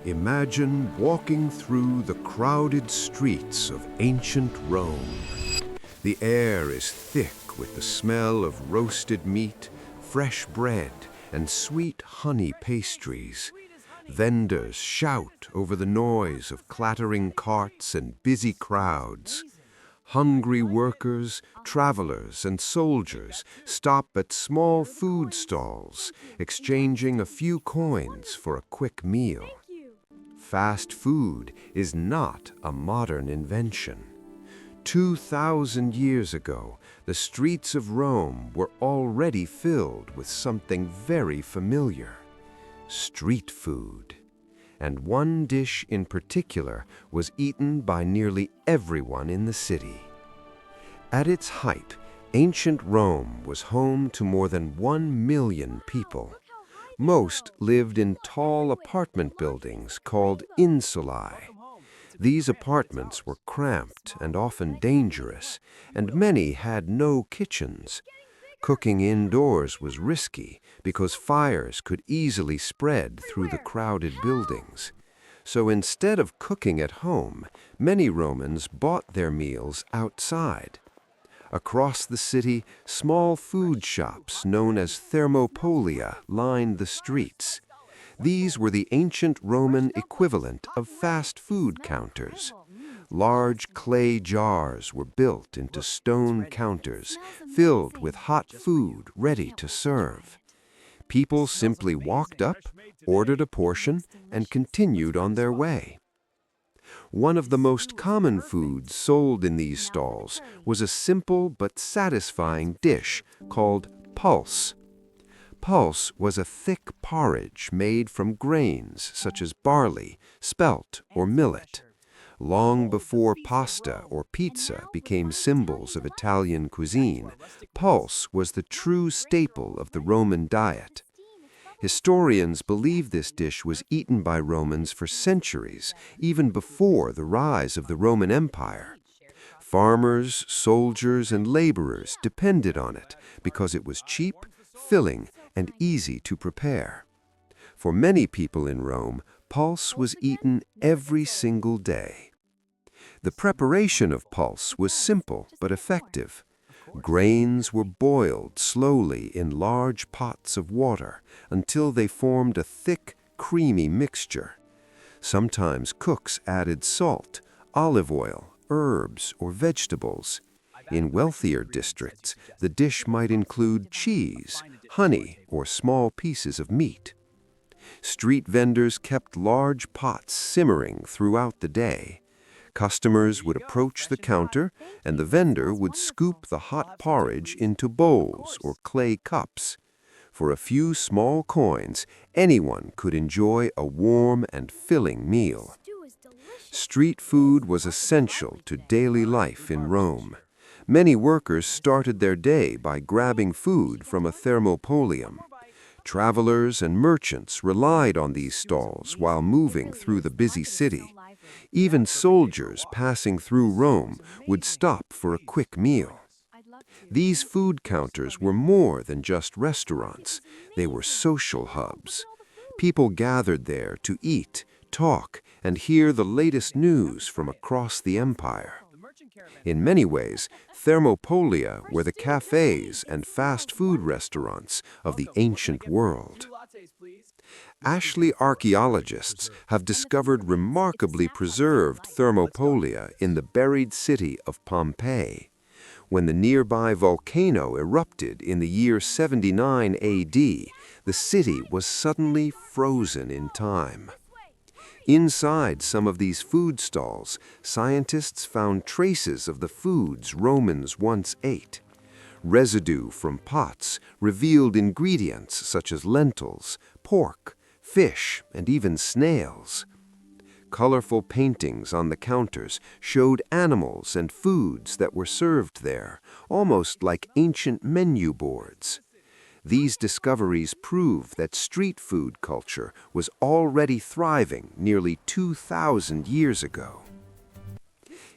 Imagine walking through the crowded streets of ancient Rome. The air is thick with the smell of roasted meat, fresh bread, and sweet honey pastries. Vendors shout over the noise of clattering carts and busy crowds. Hungry workers, travelers, and soldiers stop at small food stalls, exchanging a few coins for a quick meal. Fast food is not a modern invention. 2,000 years ago, the streets of Rome were already filled with something very familiar: street food. And one dish in particular was eaten by nearly everyone in the city. At its height, ancient Rome was home to more than 1 million people. Most lived in tall apartment buildings called insulae. These apartments were cramped and often dangerous, and many had no kitchens. Cooking indoors was risky because fires could easily spread through the crowded buildings. So instead of cooking at home, many Romans bought their meals outside. Across the city, small food shops known as thermopolia lined the streets. These were the ancient Roman equivalent of fast food counters. Large clay jars were built into stone counters, filled with hot food ready to serve. People simply walked up, ordered a portion, and continued on their way. One of the most common foods sold in these stalls was a simple but satisfying dish called puls. Puls was a thick porridge made from grains such as barley, spelt, or millet. Long before pasta or pizza became symbols of Italian cuisine, puls was the true staple of the Roman diet. Historians believe this dish was eaten by Romans for centuries, even before the rise of the Roman Empire. Farmers, soldiers, and laborers depended on it because it was cheap, filling, and easy to prepare. For many people in Rome, puls was eaten every single day. The preparation of puls was simple but effective. Grains were boiled slowly in large pots of water until they formed a thick, creamy mixture. Sometimes cooks added salt, olive oil, herbs, or vegetables. In wealthier districts, the dish might include cheese, honey, or small pieces of meat. Street vendors kept large pots simmering throughout the day. Customers would approach the counter, and the vendor would scoop the hot porridge into bowls or clay cups. For a few small coins, anyone could enjoy a warm and filling meal. Street food was essential to daily life in Rome. Many workers started their day by grabbing food from a thermopolium. Travelers and merchants relied on these stalls while moving through the busy city. Even soldiers passing through Rome would stop for a quick meal. These food counters were more than just restaurants. They were social hubs. People gathered there to eat, talk, and hear the latest news from across the empire. In many ways, thermopolia were the cafes and fast food restaurants of the ancient world. Ashley archaeologists have discovered remarkably preserved thermopolia in the buried city of Pompeii. When the nearby volcano erupted in the year 79 AD, the city was suddenly frozen in time. Inside some of these food stalls, scientists found traces of the foods Romans once ate. Residue from pots revealed ingredients such as lentils, pork, fish, and even snails. Colorful paintings on the counters showed animals and foods that were served there, almost like ancient menu boards. These discoveries prove that street food culture was already thriving nearly 2,000 years ago.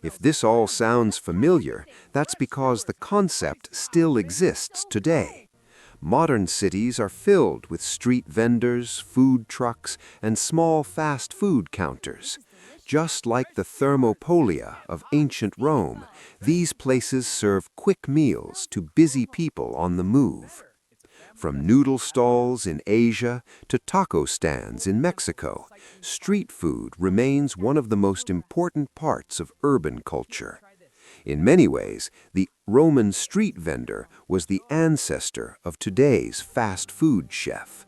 If this all sounds familiar, that's because the concept still exists today. Modern cities are filled with street vendors, food trucks, and small fast food counters. Just like the thermopolia of ancient Rome, these places serve quick meals to busy people on the move. From noodle stalls in Asia to taco stands in Mexico, street food remains one of the most important parts of urban culture. In many ways, the Roman street vendor was the ancestor of today's fast food chef.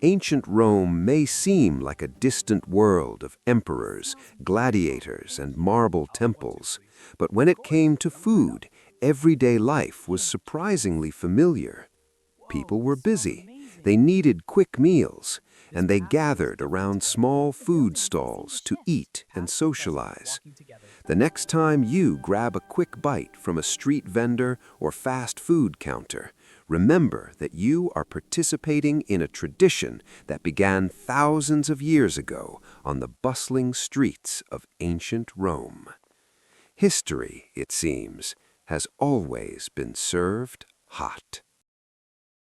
Ancient Rome may seem like a distant world of emperors, gladiators, and marble temples, but when it came to food, everyday life was surprisingly familiar. People were busy, they needed quick meals, and they gathered around small food stalls to eat and socialize. The next time you grab a quick bite from a street vendor or fast food counter, remember that you are participating in a tradition that began thousands of years ago on the bustling streets of ancient Rome. History, it seems, has always been served hot.